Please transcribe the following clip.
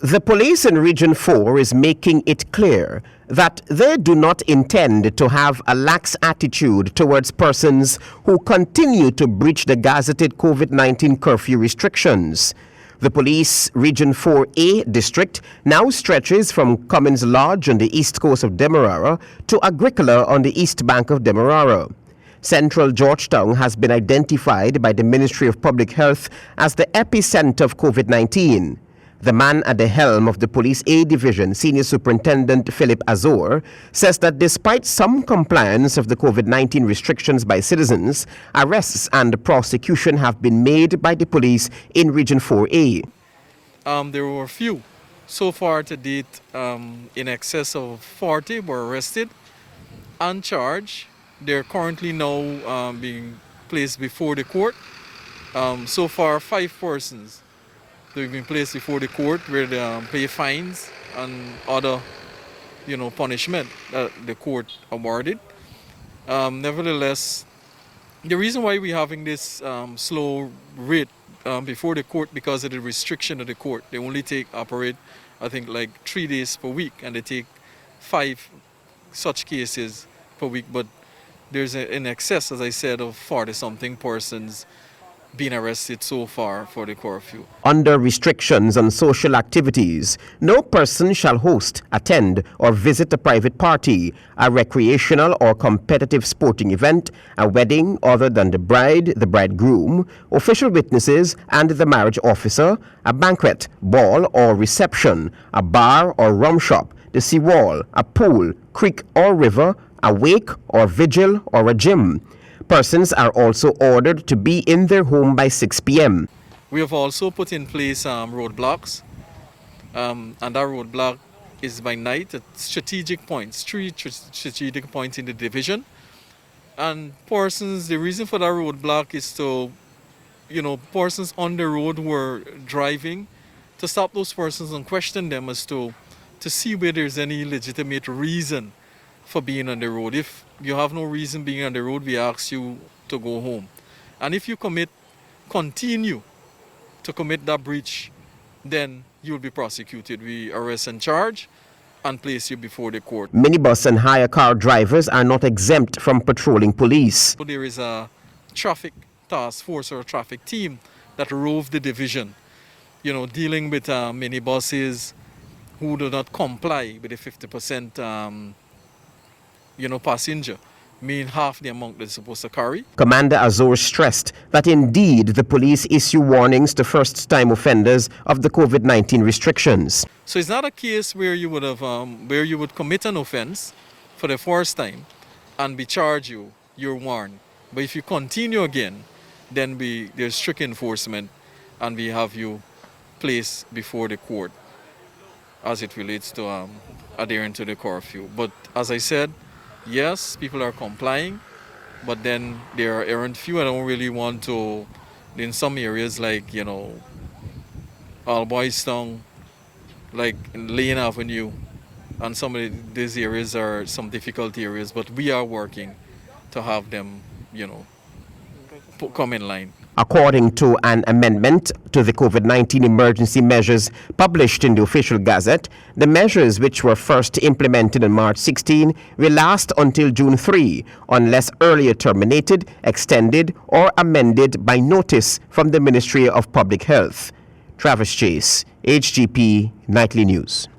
The police in Region 4 is making it clear that they do not intend to have a lax attitude towards persons who continue to breach the gazetted COVID-19 curfew restrictions. The police Region 4A district now stretches from Cummins Lodge on the east coast of Demerara to Agricola on the east bank of Demerara. Central Georgetown has been identified by the Ministry of Public Health as the epicenter of COVID-19. The man at the helm of the Police A Division, Senior Superintendent Philip Azor, says that despite some compliance of the COVID-19 restrictions by citizens, arrests and prosecution have been made by the police in Region 4A. There were a few. So far to date, in excess of 40 were arrested and charged. They're currently now being placed before the court. So far, 5 persons. They've been placed before the court where they pay fines and other, punishment that the court awarded. Nevertheless, the reason why we're having this slow rate before the court because of the restriction of the court. They only operate, I think, like 3 days per week, and they take 5 such cases per week. But there's in excess, as I said, of 40-something persons being arrested so far for the curfew. Under restrictions on social activities, no person shall host, attend, or visit a private party, a recreational or competitive sporting event, a wedding other than the bride, the bridegroom, official witnesses, and the marriage officer, a banquet, ball, or reception, a bar or rum shop, the seawall, a pool, creek or river, a wake or vigil, or a gym. Persons are also ordered to be in their home by 6 p.m. We have also put in place roadblocks, and that roadblock is by night at strategic points, 3 strategic points in the division. And persons, the reason for that roadblock is to, persons on the road who are driving, to stop those persons and question them as to see whether there's any legitimate reason for being on the road. If you have no reason being on the road, we ask you to go home. And if you continue to commit that breach, then you will be prosecuted. We arrest and charge and place you before the court. Minibus and hire car drivers are not exempt from patrolling police. But there is a traffic task force or a traffic team that rove the division, dealing with minibuses who do not comply with the 50% passenger, mean half the amount they're supposed to carry. Commander Azor stressed that indeed the police issue warnings to first-time offenders of the COVID-19 restrictions. So it's not a case where you would commit an offense for the first time and be charged, you're warned. But if you continue again, then there's strict enforcement and we have you placed before the court as it relates to adhering to the curfew. But as I said, yes, people are complying, but then there are errant few. I don't really want to, in some areas like, All Boys Town, like in Lane Avenue, and some of these areas are some difficult areas, but we are working to have them, come in line. According to an amendment to the COVID-19 emergency measures published in the official gazette, the measures which were first implemented on March 16 will last until June 3, unless earlier terminated, extended, or amended by notice from the Ministry of Public Health. Travis Chase, HGP Nightly News.